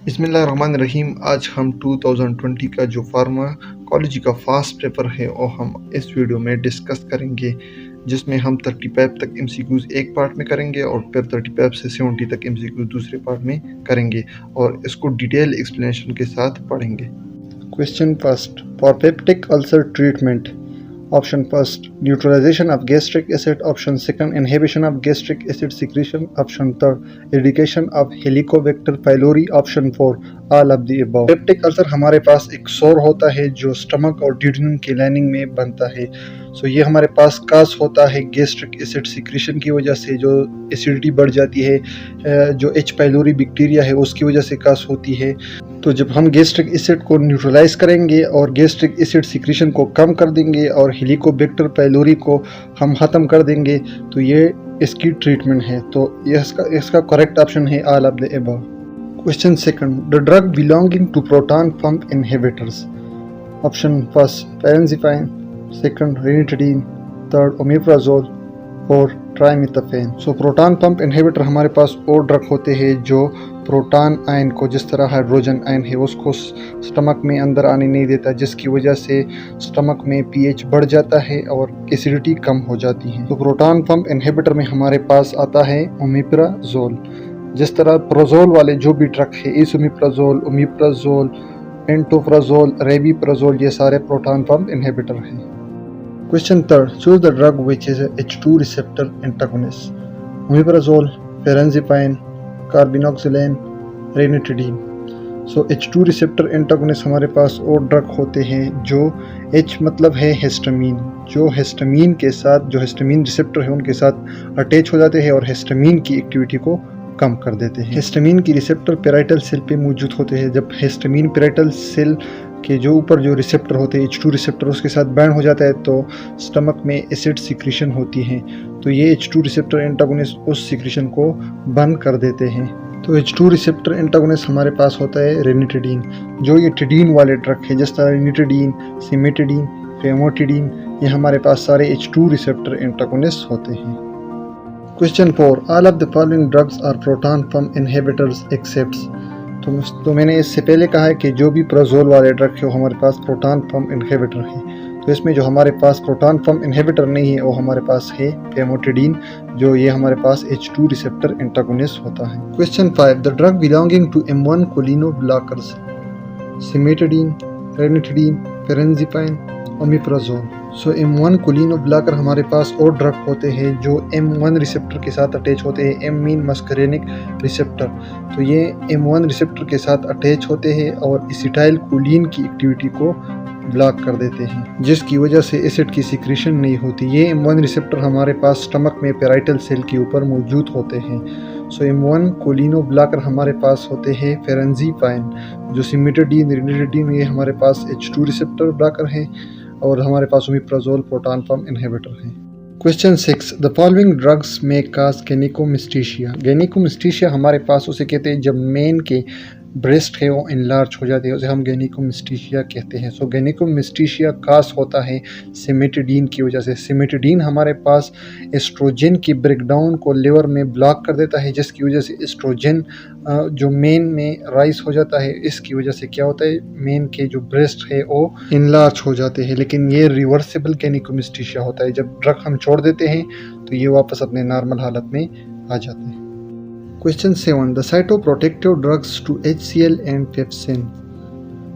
बिस्मिल्लाहिर्रहमानिर्रहीम। आज हम 2020 का जो फार्माकोलॉजी का फास्ट पेपर है वो हम इस वीडियो में डिस्कस करेंगे, जिसमें हम 35 तक MCQs एक पार्ट में करेंगे और फिर 35 से 70 तक MCQs दूसरे पार्ट में करेंगे और इसको डिटेल एक्सप्लेनेशन के साथ पढ़ेंगे। Question first, for peptic ulcer treatment, option first neutralisation of gastric acid, option second inhibition of gastric acid secretion, option third eradication of Helicobacter pylori, option four all of the above. Peptic ulcer हमारे पास एक सोर होता है जो stomach और duodenum की lining में बनता है। सो ये हमारे पास कास होता है गैस्ट्रिक एसिड सिक्रीशन की वजह से, जो एसिडिटी बढ़ जाती है, जो H पाइलोरी बैक्टीरिया है उसकी वजह से कास होती है। तो जब हम गैस्ट्रिक एसिड को न्यूट्रलाइज करेंगे और गैस्ट्रिक एसिड सिक्रीशन को कम कर देंगे और हेलिकोबैक्टर पाइलोरी को हम ख़त्म कर देंगे तो ये इसकी ट्रीटमेंट है। तो इसका करेक्ट ऑप्शन है all of the above. Question second, the drug belonging to proton pump inhibitors, option first pirenzepine, second ranitidine, third omeprazole, fourth trimethaphan. So proton pump inhibitor हमारे पास वो ड्रग होते हैं जो प्रोटॉन आयन को, जिस तरह हाइड्रोजन आयन है उसको स्टमक में अंदर आने नहीं देता, जिसकी वजह से स्टमक में pH बढ़ जाता है और एसिडिटी कम हो जाती है। तो प्रोटॉन पंप इनहिबिटर में हमारे पास आता है ओमेप्राजोल। जिस तरह प्रोजोल वाले जो भी ड्रग है, इसोमेप्राजोल, ओमेप्राजोल, पेंटोप्राजोल, रेबिप्राजोल, ये सारे प्रोटॉन पंप इनहिबिटर हैं। Question third, choose the drug which is H2 receptor antagonist, omeprazole, pirenzepine, carbinoxamine, ranitidine. So H2 receptor antagonist हमारे पास वो ड्रग होते हैं जो H मतलब है हिस्टामीन, जो हिस्टामीन के साथ, जो हिस्टामीन रिसेप्टर है उनके साथ अटैच हो जाते हैं और हिस्टामीन की एक्टिविटी को कम कर देते हैं। हिस्टामीन की रिसेप्टर पेराइटल सेल पे मौजूद होते हैं। जब हिस्टामीन पेराइटल सेल के जो ऊपर जो रिसेप्टर होते हैं H2 रिसेप्टर, उसके साथ बाइंड हो जाता है तो स्टमक में एसिड सिक्रीशन होती है। तो ये H2 रिसेप्टर एंटागोनिस्ट उस सिक्रीशन को बंद कर देते हैं। तो H2 रिसेप्टर एंटागोनिस्ट हमारे पास होता है रेनिटिडीन, जो ये टिडीन वाले ड्रग है, जिस तरह रेनिटिडीन, सिमेटिडीन, फेमोटिडीन, ये हमारे पास सारे H2 रिसेप्टर एंटागोनिस्ट होते हैं। Question 4, all of the following drugs are proton pump inhibitors excepts. तो मैंने इससे पहले कहा है कि जो भी प्रोजोल वाले ड्रग है वो हमारे पास प्रोटॉन पंप इनहिबिटर है। तो इसमें जो हमारे पास प्रोटॉन पंप इनहिबिटर नहीं है वो हमारे पास है फेमोटिडीन, जो ये हमारे पास H2 रिसेप्टर एंटागोनिस्ट होता है। Question 5, the drug belonging to M1 cholinoblockers, cimetidine, ranitidine, pirenzepine, omeprazole. So M1 cholinoblocker हमारे पास और ड्रग होते हैं जो M1 रिसेप्टर के साथ अटैच होते हैं, M मीन मस्करेनिक रिसेप्टर। तो ये M1 रिसेप्टर के साथ अटैच होते हैं और एसिटाइल कोलिन की एक्टिविटी को ब्लॉक कर देते हैं, जिसकी वजह से एसिड की सिक्रीशन नहीं होती। ये M1 रिसेप्टर हमारे पास स्टमक में पेराइटल सेल के ऊपर मौजूद होते हैं। सो M1 कोलिनो ब्लॉकर हमारे पास होते हैं फेरेंजिपाइन, जो सिमेटिडीन, रेनिटिडीन, ये हमारे पास H2 रिसेप्टर ब्लॉकर हैं और हमारे पास ओमेप्राजोल प्रोटॉन पंप इनहिबिटर है। क्वेश्चन 6, द फॉलोइंग ड्रग्स में काज गैनिकोमैस्टीशिया। गैनिकोमैस्टीशिया हमारे पास उसे कहते हैं जब मेन के ब्रेस्ट है वो इनलार्ज हो जाती है, उसे हम गैनिकोमैस्टीशिया कहते हैं। सो गैनिकोमैस्टीशिया कास होता है सिमेटिडीन की वजह से। सिमेटिडीन हमारे पास एस्ट्रोजन की ब्रेकडाउन को लिवर में ब्लॉक कर देता है, जिसकी वजह से एस्ट्रोजन जो मेन में राइज हो जाता है। इसकी वजह से क्या होता है, मेन के जो ब्रेस्ट है वो इनलार्ज हो जाते हैं। लेकिन ये रिवर्सिबल गैनिकोमैस्टीशिया होता है, जब ड्रग हम छोड़ देते हैं तो ये वापस अपने नॉर्मल हालत में आ जाते हैं। Question 7, the cytoprotective drugs to HCl and pepsin.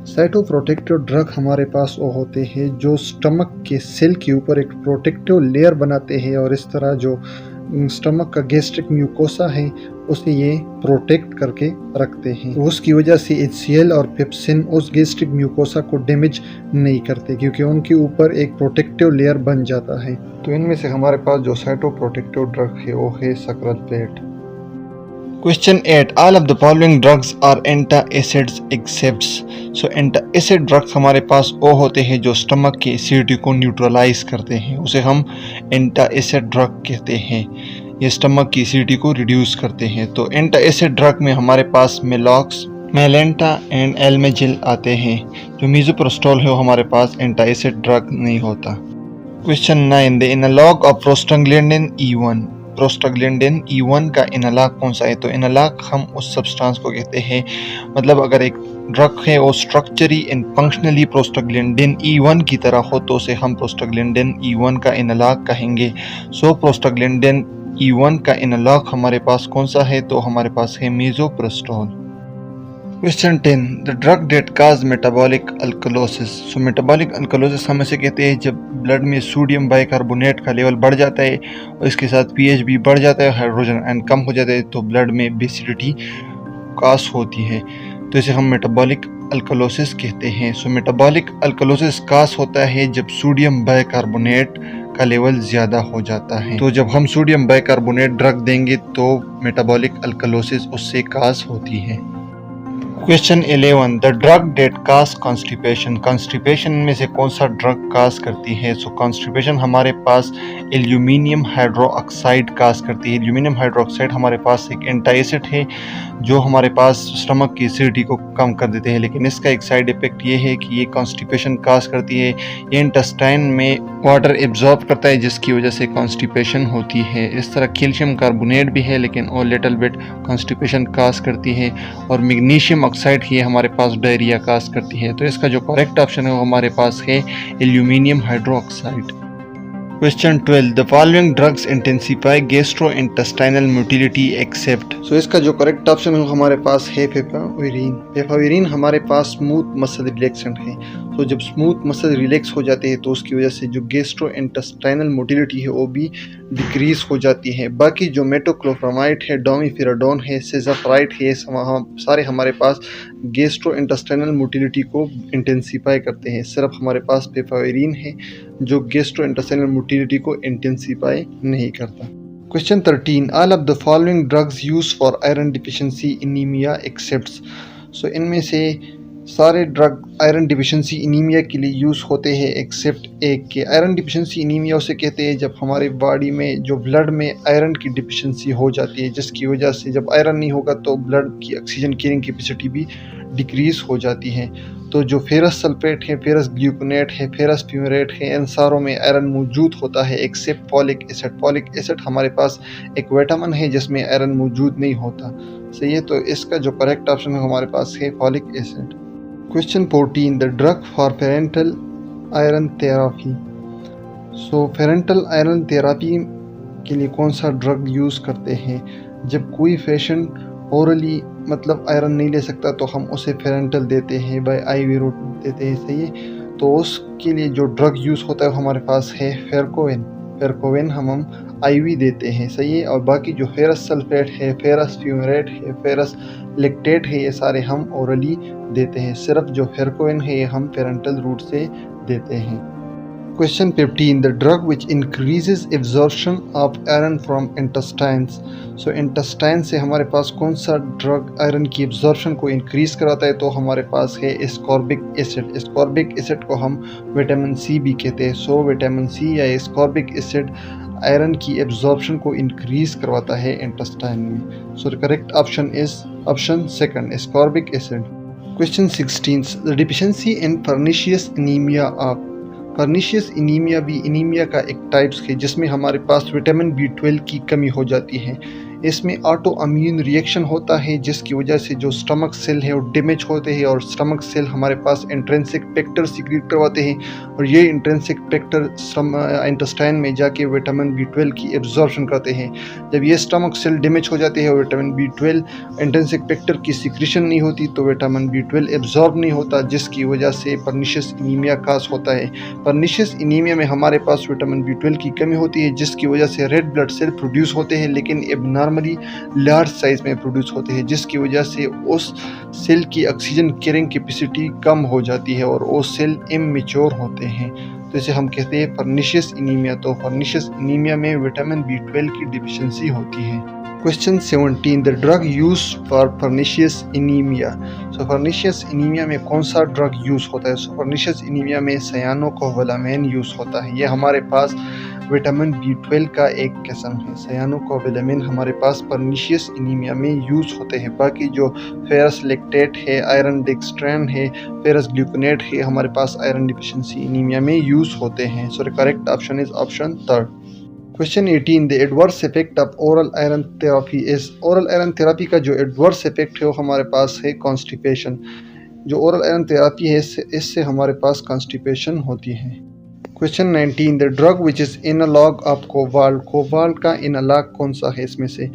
Cytoprotective drug हमारे पास वो होते हैं जो स्टमक के सेल के ऊपर एक प्रोटेक्टिव लेयर बनाते हैं और इस तरह जो स्टमक का गैस्ट्रिक म्यूकोसा है उसे ये प्रोटेक्ट करके रखते हैं। तो उसकी वजह से HCl और पेप्सिन उस गैस्ट्रिक म्यूकोसा को डैमेज नहीं करते, क्योंकि उनके ऊपर एक प्रोटेक्टिव लेयर बन जाता है। तो इनमें से हमारे पास जो साइटोप्रोटेक्टिव ड्रग है वो है सक्रालपेट। Question 8, all of the following drugs are antacids excepts। So antacid drugs हमारे पास वो होते हैं जो स्टमक की एसिडिटी को न्यूट्रलाइज करते हैं, उसे हम एंटासिड ड्रग कहते हैं। ये स्टमक की एसिडिटी को रिड्यूस करते हैं। तो एंटासिड ड्रग में हमारे पास मेलॉक्स, मेलेंटा एंड एल्मेजिल आते हैं। जो मीज़ोप्रोस्टोल है वो हमारे पास एंटासिड ड्रग नहीं होता। Question 9, the analog of prostaglandin E1। Prostaglandin E1 का एनालॉग कौन सा है? तो एनालॉग हम उस सब्सटेंस को कहते हैं, मतलब अगर एक ड्रग है और structurally and functionally prostaglandin E1 की तरह हो तो उसे हम प्रोस्टाग्लैंडिन E1 का एनालॉग कहेंगे। सो प्रोस्टाग्लैंडिन E1 का एनालॉग हमारे पास कौन सा है? तो हमारे पास है misoprostol. Question 10, the drug that cause metabolic alkalosis. So metabolic alkalosis हम इसे कहते हैं जब ब्लड में सोडियम बाइकार्बोनेट का लेवल बढ़ जाता है और इसके साथ पीएच भी बढ़ जाता है, हाइड्रोजन आयन कम हो जाता है, तो ब्लड में बेसिडिटी कास होती है, तो इसे हम मेटाबॉलिक अल्कलोसिस कहते हैं। सो मेटाबॉलिक अल्कलोसिस कास होता है जब सोडियम बाइकार्बोनेट का लेवल ज़्यादा हो जाता है। तो जब हम सोडियम बाइकार्बोनेट ड्रग देंगे तो मेटाबॉलिक अल्कलोसिस उससे कास होती है। Question 11, the drug that cause constipation. Constipation में से कौन सा ड्रग काज करती है? सो कॉन्स्टिपेशन हमारे पास एल्यूमिनियम हाइड्रोक्साइड काज करती है। एल्यूमिनियम हाइड्रोक्साइड हमारे पास एक एंटी एसिड है जो हमारे पास स्टमक की एसिडिटी को कम कर देते हैं, लेकिन इसका एक साइड इफेक्ट ये है कि ये कॉन्स्टिपेशन काज करती है। ये इंटेस्टाइन में वाटर एब्जॉर्ब करता है जिसकी वजह से कॉन्स्टिपेशन होती है। इस तरह कैल्शियम कार्बोनेट भी है लेकिन वो लिटिल बिट कॉन्स्टिपेशन काज करती है। और मैग्नीशियम ऑक्साइड ही हमारे पास डायरिया काज करती है। तो इसका जो करेक्ट ऑप्शन है वो हमारे पास है aluminium hydroxide. Question 12, the following drugs intensify gastrointestinal motility except. So इसका जो करेक्ट ऑप्शन है हमारे पास है पेपावेरिन। पेपावेरिन हमारे पास स्मूथ मसल रिलैक्सेंट है। तो जब स्मूथ मसल रिलैक्स हो जाते हैं तो उसकी वजह से जो गैस्ट्रोइंटेस्टाइनल मोटिलिटी है वो भी डिक्रीज हो जाती है। बाकी जो मेटोक्लोप्रामाइड है, डोमिफिराडोन है, सेजाफ्राइड है, सारे हमारे पास गैस्ट्रोइंटेस्टाइनल मोटिलिटी को इंटेंसिफाई करते हैं। सिर्फ हमारे पास पेपावेरिन है जो गैस्ट्रोइंटेस्टाइनल मोटिलिटी को इंटेंसिफाई नहीं करता। Question 13, all of the following drugs use for iron deficiency anaemia excepts. So इनमें से सारे ड्रग आयरन डिफिशिएंसी एनीमिया के लिए यूज़ होते हैं एक्सेप्ट एक के। आयरन डिफिशिएंसी एनीमिया उसे कहते हैं जब हमारे बॉडी में जो ब्लड में आयरन की डिफिशिएंसी हो जाती है, जिसकी वजह से जब आयरन नहीं होगा तो ब्लड की ऑक्सीजन कैरिंग कैपेसिटी भी डिक्रीज हो जाती है। तो जो फेरस सल्फेट है, फेरस ग्लूकोनेट है, फेरस फ्यूमेरेट है, इन सारों में आयरन मौजूद होता है except folic acid. Folic acid हमारे पास एक विटामिन है जिसमें आयरन मौजूद नहीं होता। सही है, तो इसका जो करेक्ट ऑप्शन है हमारे पास है folic acid. Question 14, the drug for parental iron therapy. So parental iron therapy के लिए कौन सा ड्रग यूज़ करते हैं? जब कोई पेशेंट ओरली मतलब आयरन नहीं ले सकता तो हम उसे पेरेंटल देते हैं, बाय IV रूट देते हैं। सही है, तो उसके लिए जो ड्रग यूज़ होता है हमारे पास है फेरकोवेन। फेरकोवेन हम IV देते हैं। सही है, और बाकी जो फेरस सल्फेट है, फेरस फ्यूमेरेट है, फेरस लेक्टेट है, ये सारे हम ओरली देते हैं। सिर्फ जो फेरकोवेन है ये हम पेरेंटल रूट से देते हैं। Question 15, the drug which increases absorption of iron from intestines. So intestine से हमारे पास कौन सा ड्रग आयरन की एब्जॉर्प्शन को इंक्रीज कराता है? तो हमारे पास है एस्कॉर्बिक एसिड। एस्कॉर्बिक एसिड को हम विटामिन C भी कहते हैं। सो विटामिन C या एस्कॉर्बिक एसिड आयरन की एब्जॉर्प्शन को इंक्रीज करवाता है इंटेस्टाइन में। So the correct option is option second, ascorbic acid. Question 16, the deficiency in pernicious anaemia of. Pernicious anaemia भी एनीमिया का एक टाइप्स है जिसमें हमारे पास विटामिन B12 की कमी हो जाती है। इसमें ऑटो इम्यून रिएक्शन होता है जिसकी वजह से जो स्टमक सेल है वो डैमेज होते हैं और स्टमक सेल हमारे पास इंट्रिंसिक फैक्टर सीक्रेट करवाते हैं और ये इंट्रिंसिक फैक्टर इंटेस्टाइन में जाके विटामिन B12 की एब्जॉर्प्शन करते हैं। जब ये स्टमक सेल डैमेज हो जाते हैं और विटामिन B12 इंट्रिंसिक फैक्टर की सिक्रेशन नहीं होती तो विटामिन B12 एब्जॉर्ब नहीं होता, जिसकी वजह से पर्निशियस एनीमिया काज होता है। पर्निशियस एनीमिया में हमारे पास विटामिन B12 की कमी होती है जिसकी वजह से रेड ब्लड सेल प्रोड्यूस होते हैं लेकिन नॉर्मली लार्ज साइज में प्रोड्यूस होते हैं, जिसकी वजह से उस सेल की ऑक्सीजन कैरिंग कैपेसिटी कम हो जाती है और वो सेल इमैच्योर होते हैं। तो इसे हम कहते हैं पर्निशियस एनीमिया। तो पर्निशियस एनीमिया में विटामिन B12 की डिफिशिएंसी होती है। Question 17, the drug use for pernicious anaemia. So pernicious anaemia में कौन सा ड्रग यूज होता है? सो पर्निशियस एनीमिया में सायानोकोबालामाइन यूज होता है। ये हमारे पास विटामिन B12 का एक किस्म है। सायानोकोबालामाइन हमारे पास पर्निशियस एनीमिया में यूज होते हैं। बाकी जो फेरस लेक्टेट है, आयरन डेक्स्ट्रैन है, फेरस ग्लूकोनेट है, हमारे पास आयरन डिफिशिएंसी एनीमिया में यूज होते हैं। सो the correct option is option third. Question 18 the adverse effect of oral iron therapy is. Oral iron therapy का जो एडवर्स इफेक्ट है वो हमारे पास है कॉन्स्टिपेशन। जो ओरल आयरन थेरेपी है इससे हमारे पास कॉन्स्टिपेशन होती है। Question 19 the drug which is analogue of cobalt. Cobalt का एनालॉग कौन सा है इसमें से,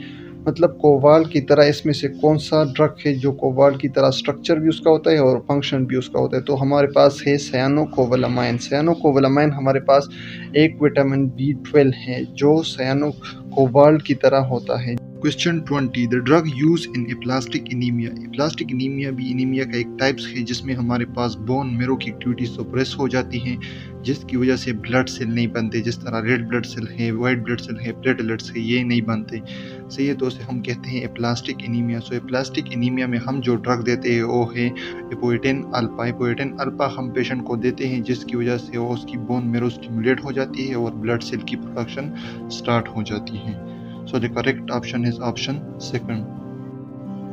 मतलब कोबाल्ट की तरह इसमें से कौन सा ड्रग है जो कोबाल्ट की तरह स्ट्रक्चर भी उसका होता है और फंक्शन भी उसका होता है। तो हमारे पास है सायानोकोबालामाइन। सायानोकोबालामाइन हमारे पास एक विटामिन B12 है जो सायानोकोबाल्ट की तरह होता है। Question 20 the drug use in aplastic anaemia. Aplastic anaemia भी एनीमिया का एक टाइप्स है जिसमें हमारे पास बोन मेरो की एक्टिविटी सप्रेस हो जाती है जिसकी वजह से ब्लड सेल नहीं बनते। जिस तरह रेड ब्लड सेल है, वाइट ब्लड सेल है, प्लेटलेट्स है, ये नहीं बनते। सही है, तो उसे हम कहते हैं एप्लास्टिक एनीमिया। सो एप्लास्टिक एनीमिया में हम जो ड्रग देते हैं वो है एपोएटिन अल्फा। एपोएटिन अल्फा हम पेशेंट को देते हैं जिसकी वजह से वो उसकी बोन मेरो स्टिमुलेट हो जाती है और ब्लड सेल की प्रोडक्शन स्टार्ट हो जाती है। So the correct option is option second.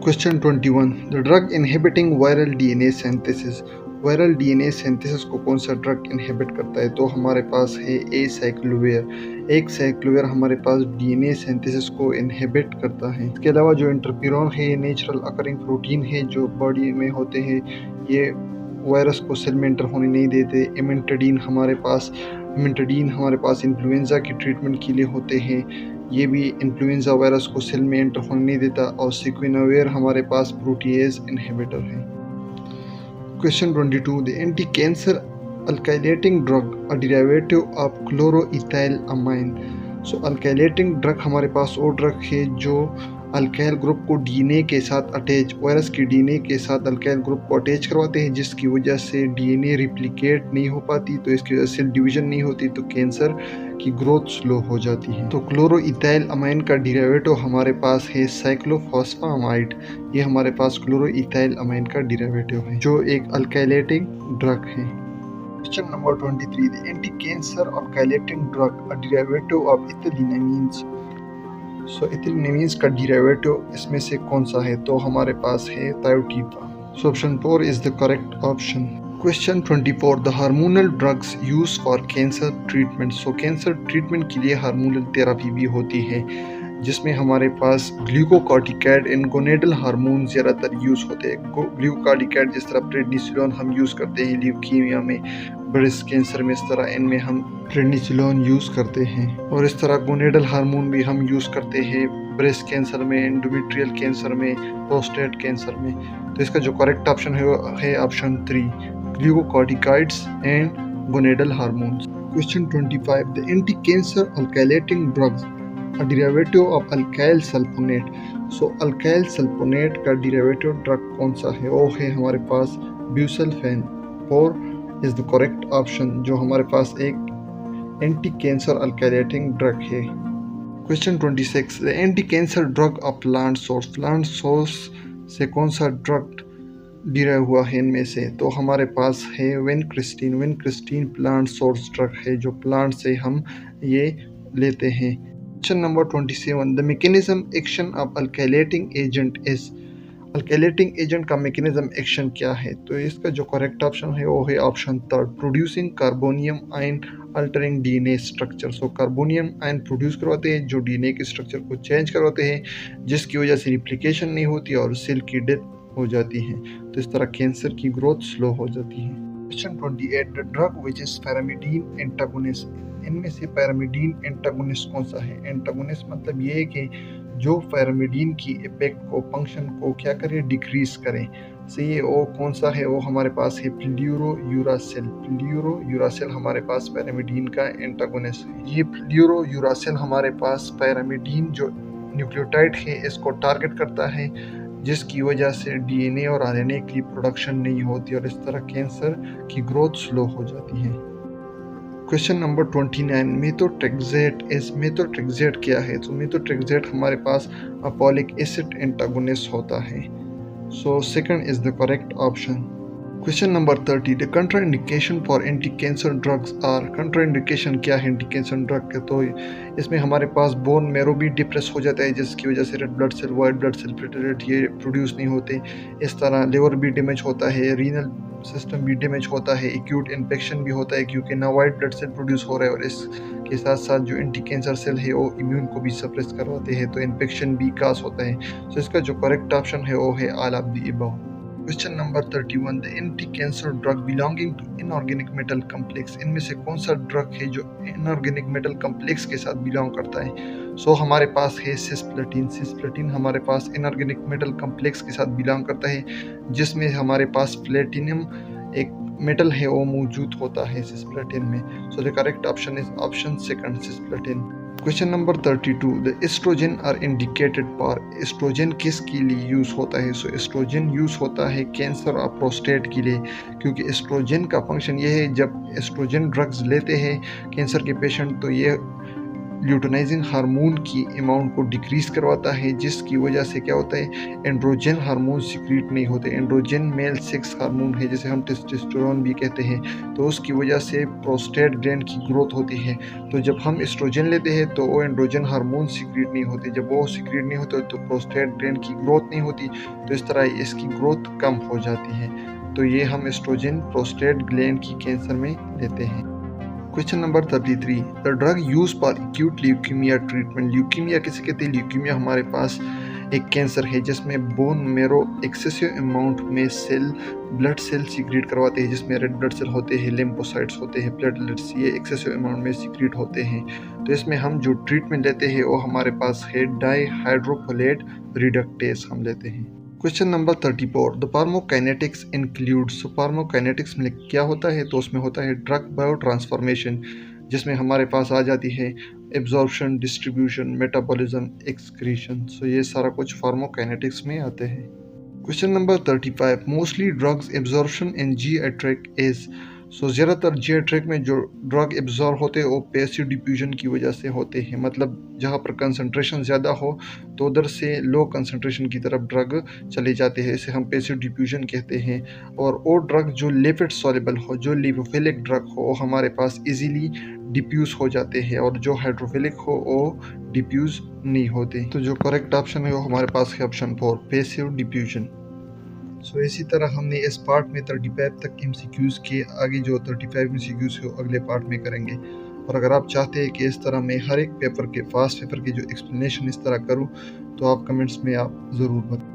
Question 21 the drug inhibiting viral DNA synthesis। Viral DNA synthesis को कौन सा ड्रग इनहिबिट करता है, तो हमारे पास है एसाइक्लोविर। एक साइक्लोविर हमारे पास DNA सिंथेसिस को इनहिबिट करता है। इसके अलावा जो इंटरफ्यूरॉन है, नेचुरल अकरिंग प्रोटीन है जो बॉडी में होते हैं, ये वायरस को सेल में एंटर होने नहीं देते। इमिटाडीन हमारे पास इन्फ्लुएंजा की ट्रीटमेंट के लिए होते हैं, ये भी इन्फ्लुएंजा वायरस को सेल में एंटर होने नहीं देता। और सिक्विनावेर हमारे पास प्रोटीएज इनहिबिटर है। Question 22 the anti cancer alkylating drug a derivative of chloroethyl amine. So alkylating drug हमारे पास वो ड्रग है जो अल्काइल ग्रुप को DNA के साथ अटैच, वायरस के DNA के साथ अल्काइल ग्रुप को अटैच करवाते हैं जिसकी वजह से DNA रिप्लिकेट नहीं हो पाती, तो इसकी वजह से सेल डिवीजन नहीं होती, तो कैंसर की ग्रोथ स्लो हो जाती है। तो क्लोरोइथाइल अमाइन का डेरिवेटिव हमारे पास है साइक्लोफॉस्फामाइड। ये हमारे पास क्लोरोइथाइल अमाइन का डेरिवेटिव है जो एक अल्काइलेटिंग ड्रग है। Question number 23 the anti cancer alkylating drug a derivative of ethylenimines. So ethylenimines का डेरिवेटिव इसमें से कौन सा है, तो हमारे पास है thiotepa. So option 4 is the correct option. Question 24 the hormonal drugs use for cancer treatment. So cancer treatment के लिए हार्मोनल थेरेपी भी होती है जिसमें हमारे पास ग्लूकोकॉर्टिकॉइड एंड गोनेडल हार्मोन ज़्यादातर यूज़ होते हैं। ग्लूकोकॉर्टिकॉइड जिस तरह प्रेडनिसोलोन हम यूज़ करते हैं ल्यूकीमिया में, ब्रेस्ट कैंसर में, इस तरह इनमें हम प्रेडनिसोलोन यूज़ करते हैं। और इस तरह गोनेडल हार्मोन भी हम यूज़ करते हैं ब्रेस्ट कैंसर में, एंडोमेट्रियल कैंसर में, प्रोस्टेट कैंसर में। तो इसका जो करेक्ट ऑप्शन है option 3 glucocorticoids and gonadal hormones. Question 25 the anti cancer alkylating drugs a derivative of alkyl sulphonate. So alkyl sulphonate का डेरिवेटिव ड्रग कौन सा है, वो है हमारे पास busulfan. 4 is the correct option जो हमारे पास एक एंटी कैंसर अल्काइलेटिंग ड्रग है। Question 26 the anti cancer drug of plant source. Plant source से कौन सा ड्रग डिराइव हुआ है इनमें से, तो हमारे पास है विनक्रिस्टीन। विनक्रिस्टीन प्लांट सोर्स ड्रग है जो प्लांट से हम ये लेते हैं। Question number 27 the mechanism action of alkylating agent is. Alkylating agent का मैकेनिज्म एक्शन क्या है, तो इसका जो करेक्ट ऑप्शन है वो है option 3 producing carbonium ion altering DNA structure. So carbonium ion produce करवाते हैं जो DNA के स्ट्रक्चर को चेंज करवाते हैं जिसकी वजह से रिप्लिकेशन नहीं होती और सेल की डेथ हो जाती है, तो इस तरह कैंसर की ग्रोथ स्लो हो जाती है। Question 28 the drug which is pyrimidine antagonist. इनमें से पैरामिडीन एंटागोनिस्ट कौन सा है। एंटागोनिस्ट मतलब ये है कि जो पैरामिडीन की इफेक्ट को, फंक्शन को क्या करे, डिक्रीज करें। सही है, वो कौन सा है, वो हमारे पास है फ्लूरोयूरासिल। फ्लूरोयूरासिल हमारे पास पैरामिडीन का एंटागोनिस्ट है। ये फ्लूरोयूरासिल हमारे पास पैरामिडीन जो न्यूक्लियोटाइड है इसको टारगेट करता है जिसकी वजह से DNA और RNA की प्रोडक्शन नहीं होती और इस तरह कैंसर की ग्रोथ स्लो हो जाती है। Question number 29 methotrexate is. Methotrexate क्या है, तो मेथोट्रेक्सेट हमारे पास अपोलिक एसिड एंटागोनिस्ट होता है। So second is the correct option. Question number 30 the contraindication for anti cancer drugs are. Contraindication क्या है एंटी कैंसर ड्रग के, तो इसमें हमारे पास बोन मेरो भी डिप्रेस हो जाता है जिसकी वजह से red blood cell, white blood cell, platelet ये प्रोड्यूस नहीं होते। इस तरह लिवर भी डैमेज होता है, रीनल सिस्टम भी डैमेज होता है, एक्यूट इन्फेक्शन भी होता है क्योंकि ना वाइट ब्लड सेल प्रोड्यूस हो रहा है और इसके साथ साथ जो एंटी कैंसर सेल है वो इम्यून को भी सप्रेस करवाते हैं, तो इन्फेक्शन भी काज होता है। तो इसका जो करेक्ट ऑप्शन है वो है all of the above. Question number 31, the anti cancer drug belonging to inorganic metal complex, इनमें से कौन सा ड्रग है जो इनऑर्गेनिक मेटल कम्प्लेक्स के साथ बिलोंग करता है? सो हमारे पास है सिस्प्लेटिन। सिस्प्लेटिन हमारे पास इनऑर्गेनिक मेटल कम्प्लेक्स के साथ बिलोंग करता है, जिसमें हमारे पास प्लेटिनम एक मेटल है वो मौजूद होता है सिस्प्लेटिन में। So the correct option is option second, cisplatin. Question number 32, the estrogen are indicated for, estrogen किसके लिए यूज़ होता है? सो एस्ट्रोजन यूज़ होता है कैंसर और प्रोस्टेट के लिए, क्योंकि एस्ट्रोजन का फंक्शन ये है, जब एस्ट्रोजन ड्रग्स लेते हैं कैंसर के पेशेंट तो ये ल्यूटेनाइजिंग हार्मोन की अमाउंट को डिक्रीज करवाता है, जिसकी वजह से क्या होता है, एंड्रोजन हार्मोन सिक्रीट नहीं होते। एंड्रोजन मेल सेक्स हार्मोन है जिसे हम टेस्टोस्टेरोन भी कहते हैं, तो उसकी वजह से प्रोस्टेट ग्लैंड की ग्रोथ होती है। तो जब हम एस्ट्रोजन लेते हैं तो वो एंड्रोजन हार्मोन सिक्रीट नहीं होते, जब वो सिक्रीट नहीं होते तो प्रोस्टेट ग्लैंड की ग्रोथ नहीं होती, तो इस तरह इसकी ग्रोथ कम हो जाती है। तो ये हम एस्ट्रोजन प्रोस्टेट ग्लैंड की कैंसर में लेते हैं। Question number 33, the drug use for acute leukaemia treatment, leukaemia किसे कहते हैं? ल्यूकीमिया हमारे पास एक कैंसर है जिसमें बोन मेरो एक्सेसिव अमाउंट में सेल ब्लड सेल सीक्रेट करवाते हैं, जिसमें रेड ब्लड सेल होते हैं, लिम्फोसाइट्स होते हैं, प्लेटलेट्स, ये एक्सेसिव अमाउंट में सीक्रेट होते हैं। तो इसमें हम जो ट्रीटमेंट लेते हैं वो हमारे पास है डाईहाइड्रोफोलेट रिडक्टेस हम लेते हैं। Question number 34, the pharmacokinetics includes, pharmacokinetics में क्या होता है? तो उसमें होता है ड्रग बायो ट्रांसफॉर्मेशन, जिसमें हमारे पास आ जाती है absorption, distribution, metabolism, excretion. So ये सारा कुछ फार्माकोकाइनेटिक्स में आते हैं। Question number 35, mostly drugs absorption in GI tract is, so ज़्यादातर जीआई ट्रैक्ट में जो ड्रग एब्जॉर्ब होते हैं वो पैसिव डिफ्यूजन की वजह से होते हैं, मतलब जहाँ पर कंसंट्रेशन ज़्यादा हो तो उधर से लो कंसंट्रेशन की तरफ ड्रग चले जाते हैं, इसे हम पैसिव डिफ्यूजन कहते हैं। और वो ड्रग जो लिपिड सॉल्युबल हो, जो लिपोफिलिक ड्रग हो, वो हमारे पास इजीली डिफ्यूज़ हो जाते हैं, और जो हाइड्रोफिलिक हो वो डिफ्यूज़ नहीं होते। तो जो करेक्ट ऑप्शन है वो हमारे पास है ऑप्शन 4, पैसिव डिफ्यूजन। सो इसी तरह हमने इस पार्ट में 35 तक MCQs के, आगे जो 35 MCQs है वो अगले पार्ट में करेंगे। और अगर आप चाहते हैं कि इस तरह मैं हर एक पेपर के, फास्ट पेपर के जो एक्सप्लेनेशन इस तरह करूं, तो आप कमेंट्स में आप ज़रूर बताएं।